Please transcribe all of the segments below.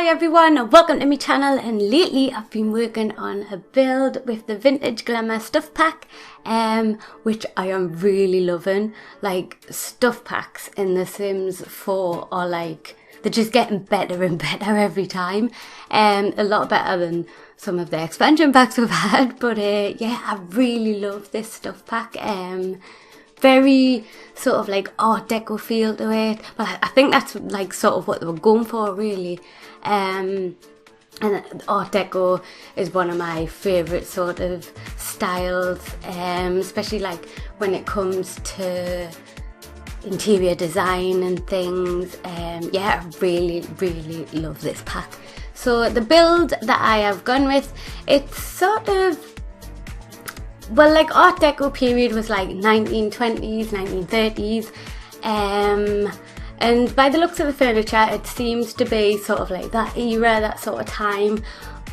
Hi everyone and welcome to my channel, and lately I've been working on a build with the vintage Glamour stuff pack which I am really loving. Like, stuff packs in The Sims 4 are like, they're just getting better and better every time, a lot better than some of the expansion packs we've had, but yeah, I really love this stuff pack. Very sort of like Art Deco feel to it, but I think that's like sort of what they were going for really. And Art Deco is one of my favourite sort of styles, especially like when it comes to interior design and things. Yeah, I really love this pack. So the build that I have gone with, it's sort of, well, like Art Deco period was like 1920s, 1930s, and by the looks of the furniture it seems to be sort of like that era, that sort of time.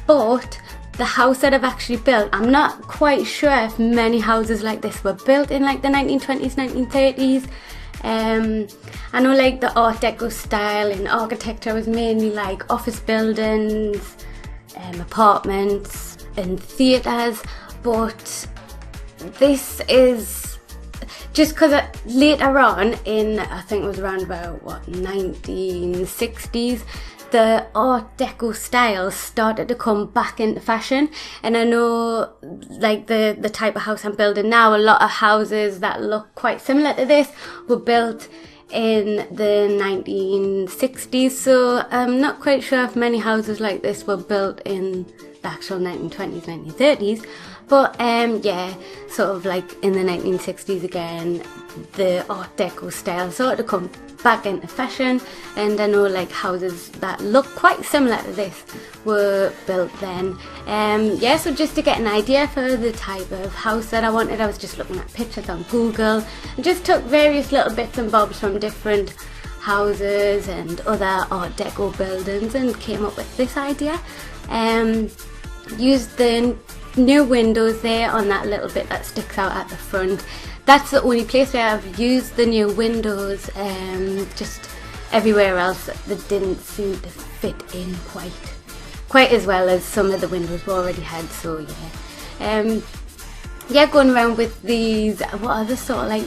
But the house that I've actually built, I'm not quite sure if many houses like this were built in like the 1920s, 1930s. I know like the Art Deco style in architecture was mainly like office buildings, apartments and theatres, but this is just because later on in, I think it was around about what, 1960s, the Art Deco style started to come back into fashion. And I know like the type of house I'm building now, a lot of houses that look quite similar to this were built in the 1960s, so I'm not quite sure if many houses like this were built in the actual 1920s, 1930s. But yeah, sort of like in the 1960s again, the Art Deco style sort of come back into fashion, and I know like houses that look quite similar to this were built then. Yeah, so just to get an idea for the type of house that I wanted, I was just looking at pictures on Google and just took various little bits and bobs from different houses and other Art Deco buildings and came up with this idea. Used the new windows there on that little bit that sticks out at the front. That's the only place where I've used the new windows. Just everywhere else that didn't seem to fit in quite as well as some of the windows we already had. So yeah, yeah, going around with these, what are the sort of like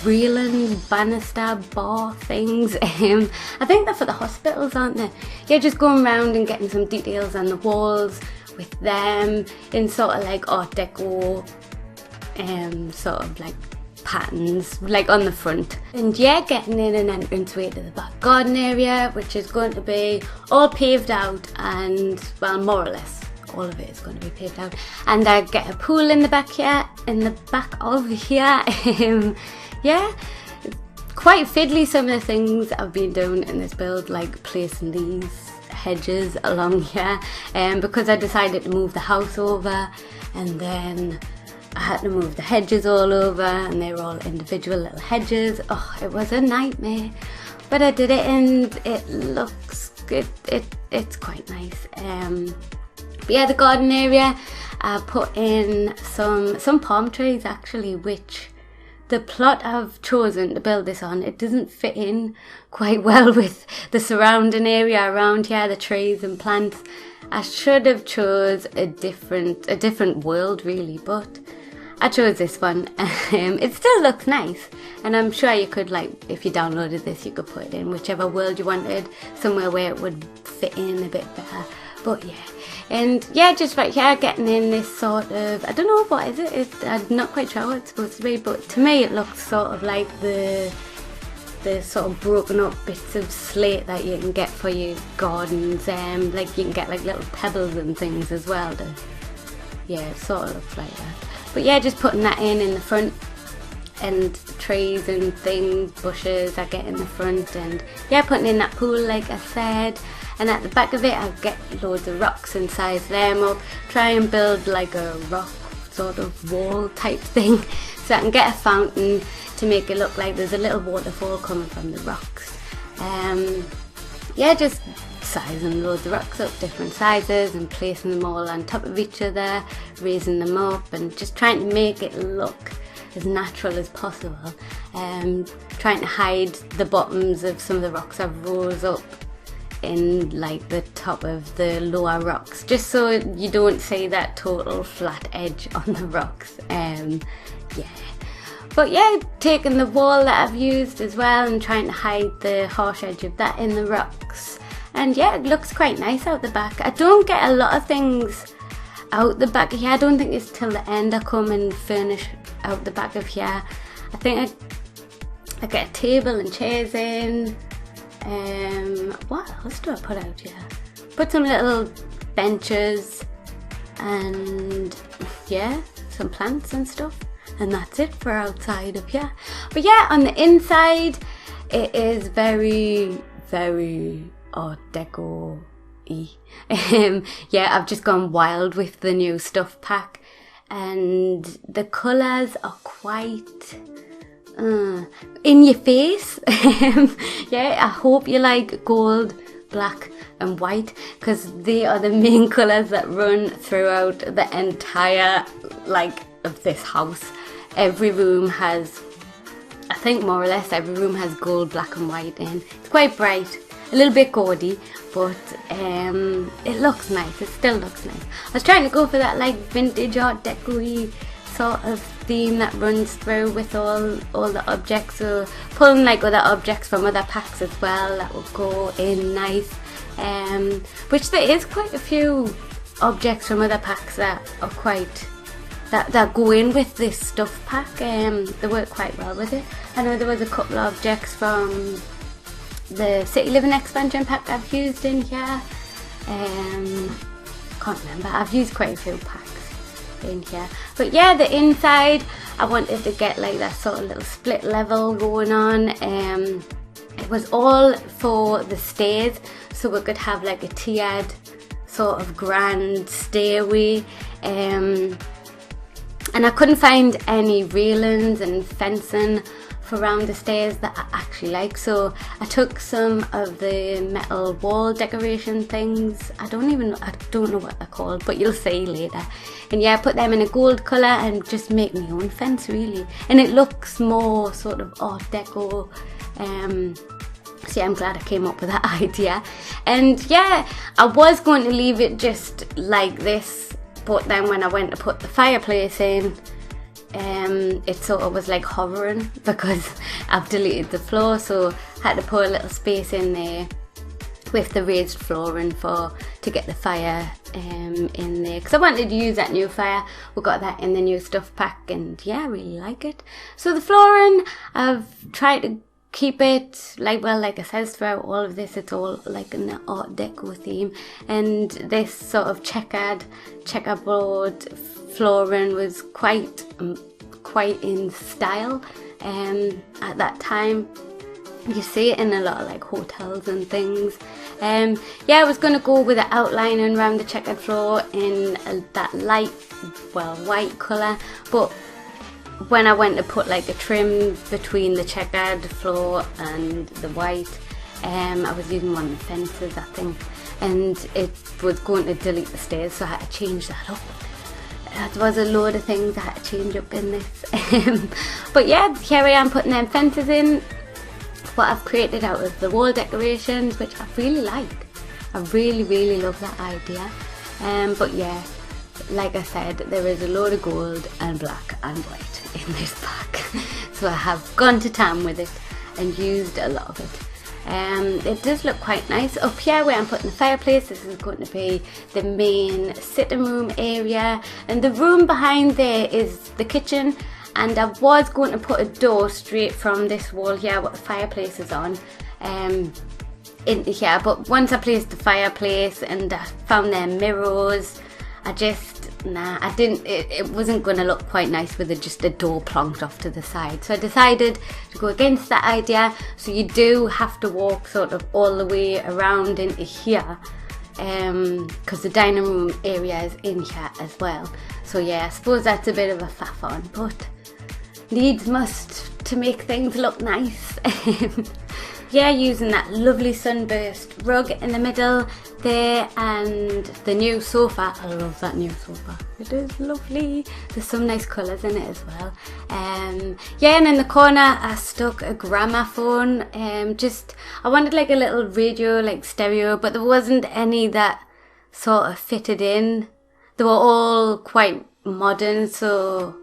railing banister bar things? I think they're for the hospitals, aren't they? Yeah, just going around and getting some details on the walls with them in sort of like Art Deco sort of like patterns like on the front. And yeah, getting in an entranceway to the back garden area, which is going to be all paved out, and well, more or less all of it is going to be paved out. And I get a pool in the back here, in the back of here. Yeah, quite fiddly some of the things I've been doing in this build, like placing these hedges along here, because I decided to move the house over, and then I had to move the hedges all over, and they were all individual little hedges. Oh, it was a nightmare, but I did it and it looks good. It's quite nice. But yeah, the garden area, I put in some palm trees actually, which the plot I've chosen to build this on, it doesn't fit in quite well with the surrounding area around here, the trees and plants. I should have chose a different world really, but I chose this one. It still looks nice, and I'm sure you could, like, if you downloaded this, you could put it in whichever world you wanted, somewhere where it would fit in a bit better. But yeah, and yeah, just right here, getting in this sort of, I don't know, what is it? I'm not quite sure what it's supposed to be, but to me it looks sort of like the sort of broken up bits of slate that you can get for your gardens. Like you can get like little pebbles and things as well. Yeah, it sort of looks like that. But yeah, just putting that in the front, and trees and things, bushes I get in the front, and yeah, putting in that pool like I said. And at the back of it I'll get loads of rocks and size them up, try and build like a rock sort of wall type thing, so I can get a fountain to make it look like there's a little waterfall coming from the rocks. Yeah, just sizing loads of rocks up, different sizes, and placing them all on top of each other, raising them up, and just trying to make it look as natural as possible. Trying to hide the bottoms of some of the rocks I've rose up in like the top of the lower rocks, just so you don't see that total flat edge on the rocks. Yeah. But yeah, taking the wall that I've used as well and trying to hide the harsh edge of that in the rocks. And yeah, it looks quite nice out the back. I don't get a lot of things out the back here. I don't think it's till the end I come and furnish out the back of here. I think I get a table and chairs in. What else do I put out here? Put some little benches and yeah, some plants and stuff. And that's it for outside of here. But yeah, on the inside, it is very, very Art Deco-y. Yeah, I've just gone wild with the new stuff pack. And the colours are quite in your face. Yeah, I hope you like gold, black and white, because they are the main colours that run throughout the entire of this house. Every room has, I think more or less every room has gold, black and white in. It's quite bright, a little bit gaudy, but it looks nice. It still looks nice. I was trying to go for that vintage Art Deco-y sort of theme that runs through with all the objects, so pulling other objects from other packs as well that will go in nice, which there is quite a few objects from other packs that are quite that go in with this stuff pack. They work quite well with it. I know there was a couple of objects from the City Living expansion pack I've used in here. Can't remember, I've used quite a few packs in here. But yeah, the inside, I wanted to get that sort of little split level going on. It was all for the stairs, so we could have a tiered sort of grand stairway. And I couldn't find any railings and fencing for around the stairs that I actually like, so I took some of the metal wall decoration things. I don't know what they're called, but you'll see later. And yeah, I put them in a gold colour and just make my own fence really, and it looks more sort of Art Deco. So yeah, I'm glad I came up with that idea. And yeah, I was going to leave it just like this, but then when I went to put the fireplace in, it sort of was hovering because I've deleted the floor, so I had to put a little space in there with the raised flooring to get the fire in there, because I wanted to use that new fire. We got that in the new stuff pack, and yeah, I really like it. So the flooring, I've tried to keep it like I said throughout all of this, it's all in the Art Deco theme, and this sort of checkerboard flooring was quite in style at that time. You see it in a lot of hotels and things. Yeah, I was going to go with the outlining around the checkered floor in that light, white colour, but when I went to put a trim between the checkered floor and the white, I was using one of the fences, I think, and it was going to delete the stairs, so I had to change that up. There was a load of things I had to change up in this. But yeah, here I am putting them fences in, what I've created out of the wall decorations, which I really like. I really, really love that idea. But yeah, like I said, there is a load of gold and black and white in this pack. So I have gone to town with it and used a lot of it. It does look quite nice. Up here where I'm putting the fireplace, this is going to be the main sitting room area, and the room behind there is the kitchen, and I was going to put a door straight from this wall here what the fireplace is on into here, but once I placed the fireplace and I found their mirrors, it wasn't going to look quite nice with just a door plonked off to the side. So I decided to go against that idea. So you do have to walk sort of all the way around into here, because the dining room area is in here as well. So yeah, I suppose that's a bit of a faff on, but needs must to make things look nice. Yeah, using that lovely sunburst rug in the middle, there, and the new sofa. I love that new sofa. It is lovely. There's some nice colours in it as well. Yeah, and in the corner I stuck a gramophone. I wanted like a little radio, like stereo, but there wasn't any that sort of fitted in. They were all quite modern, so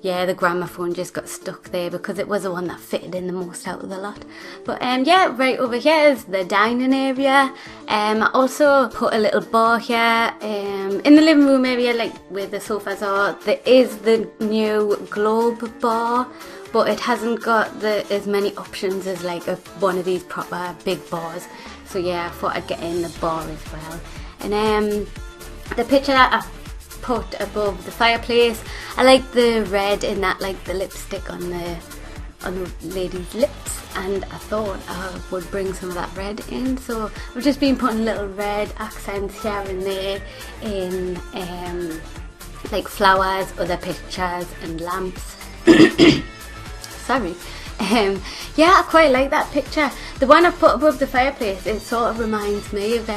yeah, the gramophone just got stuck there because it was the one that fitted in the most out of the lot. But yeah, right over here is the dining area. I also put a little bar here. In the living room area, like where the sofas are, there is the new Globe bar, but it hasn't got as many options as like one of these proper big bars. So yeah, I thought I'd get in the bar as well. And the picture that I put above the fireplace, I like the red in that, like the lipstick on the lady's lips, and I thought I would bring some of that red in, so I've just been putting little red accents here and there in like flowers, other pictures and lamps. Sorry. Yeah, I quite like that picture. The one I put above the fireplace, it sort of reminds me of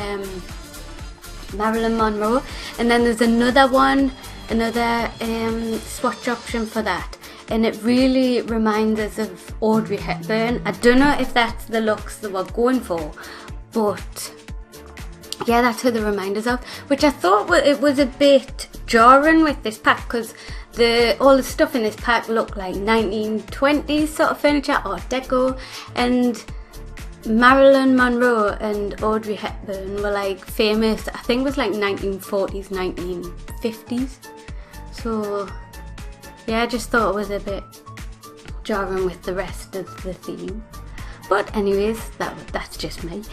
Marilyn Monroe, and then there's another one, another swatch option for that, and it really reminds us of Audrey Hepburn. I don't know if that's the looks that we're going for, but yeah, that's who the reminders of, which I thought it was a bit jarring with this pack, because all the stuff in this pack looked like 1920s sort of furniture, Art Deco, and Marilyn Monroe and Audrey Hepburn were like famous, I think it was like 1940s, 1950s. So yeah, I just thought it was a bit jarring with the rest of the theme. But anyways, that's just me.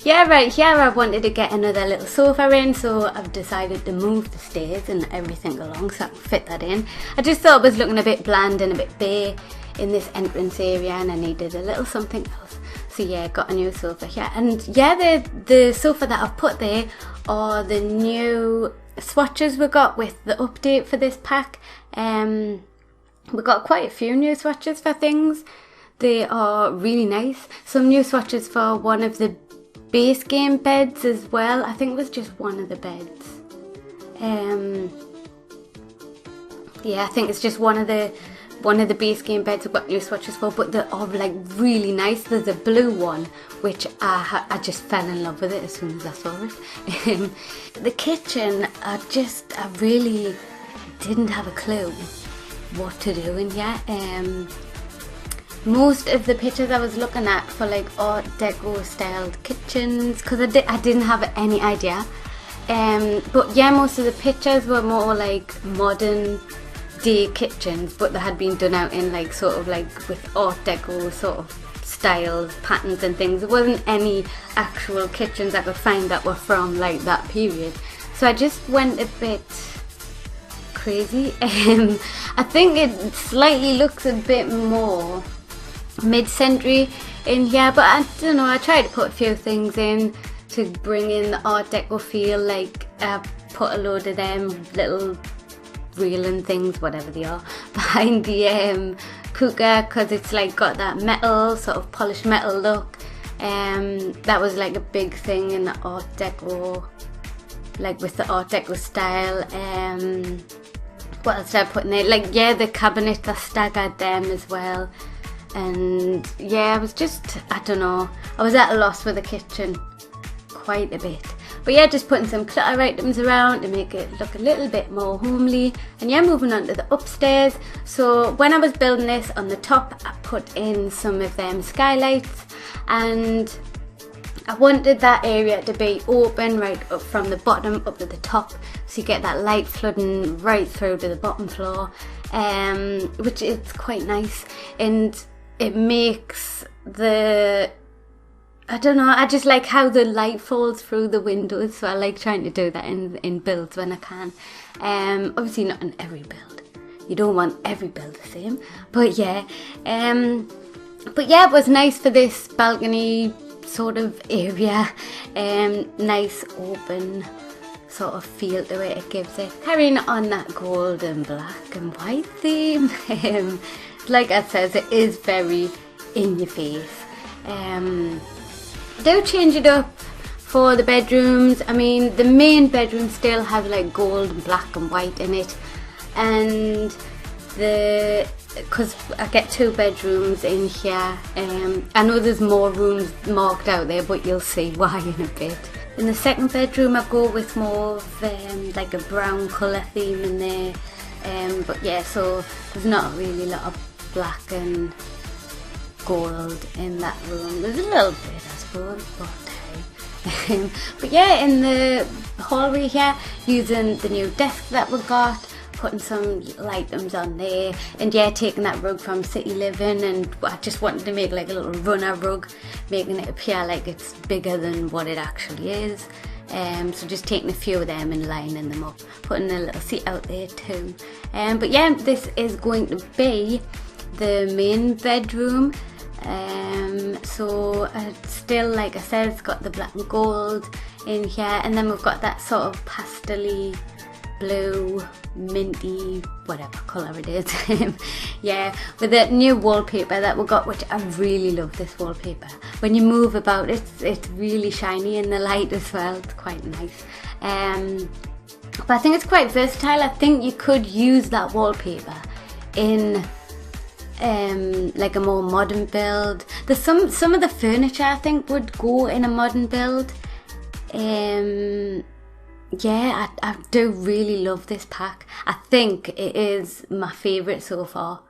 Yeah, right here I wanted to get another little sofa in, so I've decided to move the stairs and everything along so I can fit that in. I just thought it was looking a bit bland and a bit bare in this entrance area, and I needed a little something else. So yeah, got a new sofa here, and yeah, the sofa that I've put there are the new swatches we got with the update for this pack. We got quite a few new swatches for things. They are really nice. Some new swatches for one of the base game beds as well. I think it was just one of the beds. Yeah, I think it's just one of the base game beds I've got new swatches for, but they're all like really nice. There's a blue one, which I just fell in love with it as soon as I saw it. The kitchen, I really didn't have a clue what to do in here. Most of the pictures I was looking at for like Art Deco styled kitchens, because I didn't have any idea. But yeah, most of the pictures were more like modern day kitchens, but they had been done out in like sort of like with Art Deco sort of styles, patterns and things. There wasn't any actual kitchens I could find that were from like that period, so I just went a bit crazy. I think it slightly looks a bit more mid-century in here, but I don't know, I tried to put a few things in to bring in the Art Deco feel. Like I put a load of them little reeling things, whatever they are, behind the cooker, because it's like got that metal, sort of polished metal look. That was like a big thing in the Art Deco, like with the Art Deco style. What else did I put in there? Like yeah, the cabinet, I staggered them as well. And yeah, I was just, I don't know, I was at a loss with the kitchen quite a bit. But yeah, just putting some clutter items around to make it look a little bit more homely. And yeah, moving on to the upstairs. So when I was building this, on the top I put in some of them skylights, and I wanted that area to be open right up from the bottom up to the top, so you get that light flooding right through to the bottom floor, which is quite nice. And it makes I don't know, I just like how the light falls through the windows, so I like trying to do that in builds when I can. Obviously not in every build, you don't want every build the same, but yeah. But yeah, it was nice for this balcony sort of area. Nice open sort of feel to it gives it. Carrying on that gold and black and white theme. Like I said, it is very in your face. Do change it up For the bedrooms, I mean, the main bedroom still has like gold and black and white in it, and because I get 2 bedrooms in here, I know there's more rooms marked out there, but you'll see why in a bit. In the second bedroom I go with more of like a brown colour theme in there, but yeah, so there's not really a lot of black and gold in that room. There's a little bit, I suppose, but hey. But yeah, in the hallway here, using the new desk that we got, putting some little items on there, and yeah, taking that rug from City Living, and I just wanted to make like a little runner rug, making it appear like it's bigger than what it actually is. So just taking a few of them and lining them up, putting a little seat out there too. But yeah, this is going to be the main bedroom. So still, like I said, it's got the black and gold in here, and then we've got that sort of pastel-y blue, minty, whatever colour it is. Yeah, with the new wallpaper that we got, which I really love this wallpaper. When you move about, it's really shiny in the light as well. It's quite nice. But I think it's quite versatile. I think you could use that wallpaper in like a more modern build. There's some of the furniture I think would go in a modern build. Yeah, I do really love this pack. I think it is my favourite so far.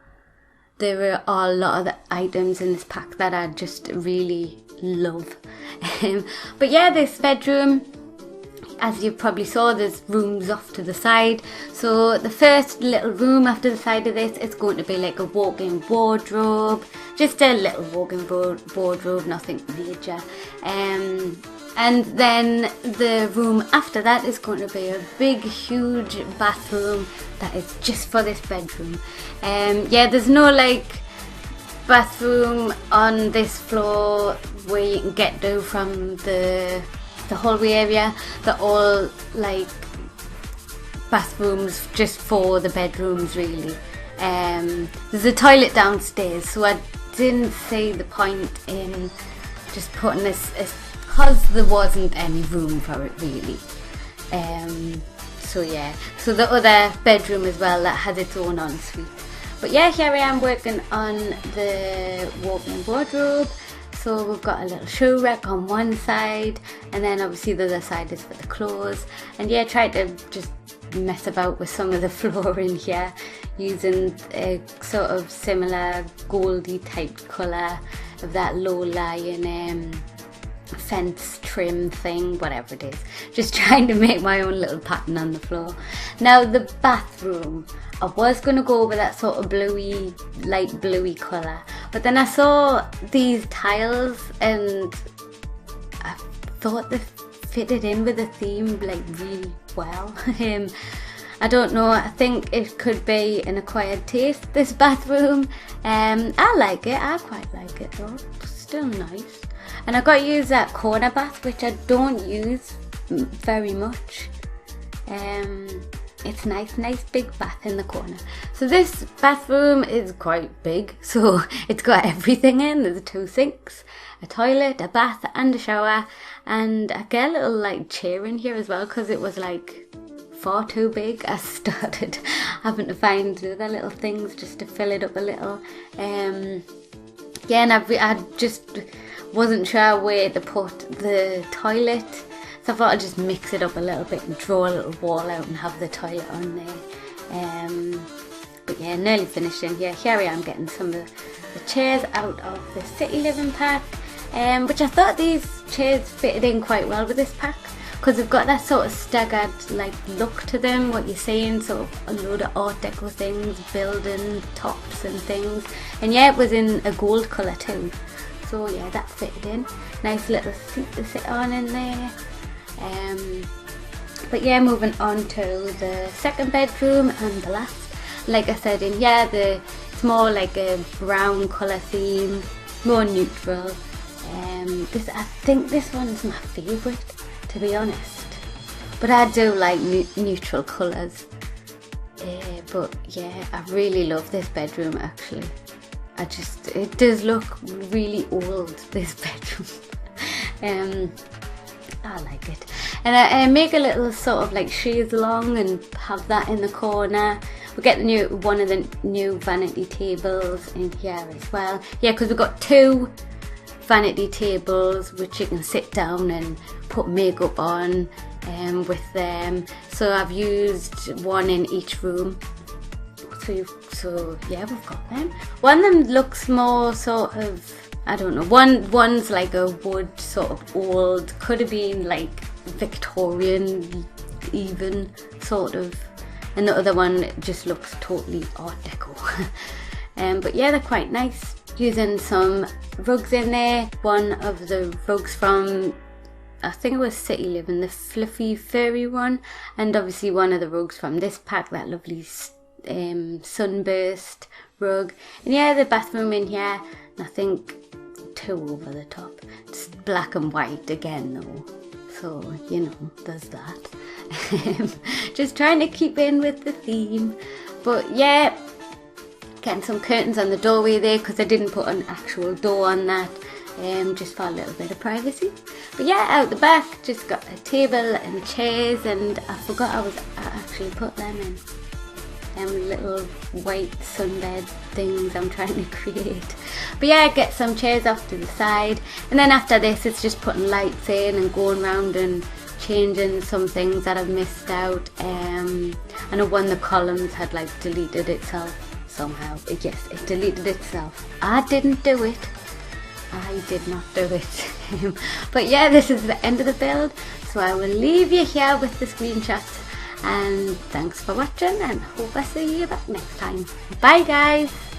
There are a lot of the items in this pack that I just really love. But yeah, this bedroom, as you probably saw, there's rooms off to the side. So the first little room after the side of this is going to be like a walk-in wardrobe. Just a little walk-in wardrobe, nothing major. And then the room after that is going to be a big, huge bathroom that is just for this bedroom. Yeah, there's no like bathroom on this floor where you can get to from the hallway area. They're all like bathrooms just for the bedrooms, really. There's a toilet downstairs, so I didn't see the point in just putting this, because there wasn't any room for it really. So yeah, so the other bedroom as well that has its own ensuite. But yeah, here I am working on the walk-in wardrobe. So we've got a little shoe rack on one side, and then obviously the other side is for the clothes. And yeah, tried to just mess about with some of the flooring here, using a sort of similar goldy type colour of that low-lying fence trim thing, whatever it is. Just trying to make my own little pattern on the floor. Now the bathroom, I was going to go with that sort of bluey, light bluey colour, but then I saw these tiles and I thought they fitted in with the theme like really well. I don't know, I think it could be an acquired taste, this bathroom. I like it, I quite like it though, it's still nice. And I got to use that corner bath, which I don't use very much. It's nice big bath in the corner. So this bathroom is quite big, so it's got everything in. There's 2 sinks, a toilet, a bath and a shower, and I get a little like chair in here as well because it was like far too big. I started having to find other little things just to fill it up a little. Yeah, and I just wasn't sure where to put the toilet, so I thought I'd just mix it up a little bit and draw a little wall out and have the toilet on there. But yeah, nearly finished in here. Here I am getting some of the chairs out of the City Living pack, which I thought these chairs fitted in quite well with this pack because they've got that sort of staggered like look to them, what you're seeing, sort of a load of art deco things, building tops and things. And yeah, it was in a gold colour too. So yeah, that fitted in. Nice little seat to sit on in there. But yeah, moving on to the second bedroom and the last. Like I said, in here it's more like a brown colour theme, more neutral. I think this one's my favourite, to be honest. But I do like neutral colours. But yeah, I really love this bedroom actually. It does look really old, this bedroom. I like it. And I make a little sort of like chaise longue and have that in the corner. We get one of the new vanity tables in here as well. Yeah, because we've got 2 vanity tables which you can sit down and put makeup on with them. So I've used one in each room. So yeah, we've got them. One of them looks more sort of, I don't know, one's like a wood sort of old, could have been like Victorian even sort of, and the other one just looks totally art deco. But yeah, they're quite nice. Using some rugs in there. One of the rugs from, I think it was City Living, the fluffy furry one, and obviously one of the rugs from this pack, that lovely sunburst rug. And yeah, the bathroom in here, nothing too over the top. It's black and white again though, so you know, there's that. Just trying to keep in with the theme. But yeah, getting some curtains on the doorway there because I didn't put an actual door on that, just for a little bit of privacy. But yeah, out the back, just got a table and chairs, and I forgot I actually put them in. Little white sunbed things I'm trying to create. But yeah, get some chairs off to the side, and then after this it's just putting lights in and going around and changing some things that I've missed out. I know one of the columns had like deleted itself somehow. Yes, it deleted itself. I didn't do it. I did not do it. But yeah, this is the end of the build, so I will leave you here with the screenshots. And thanks for watching, and hope I see you back next time. Bye guys!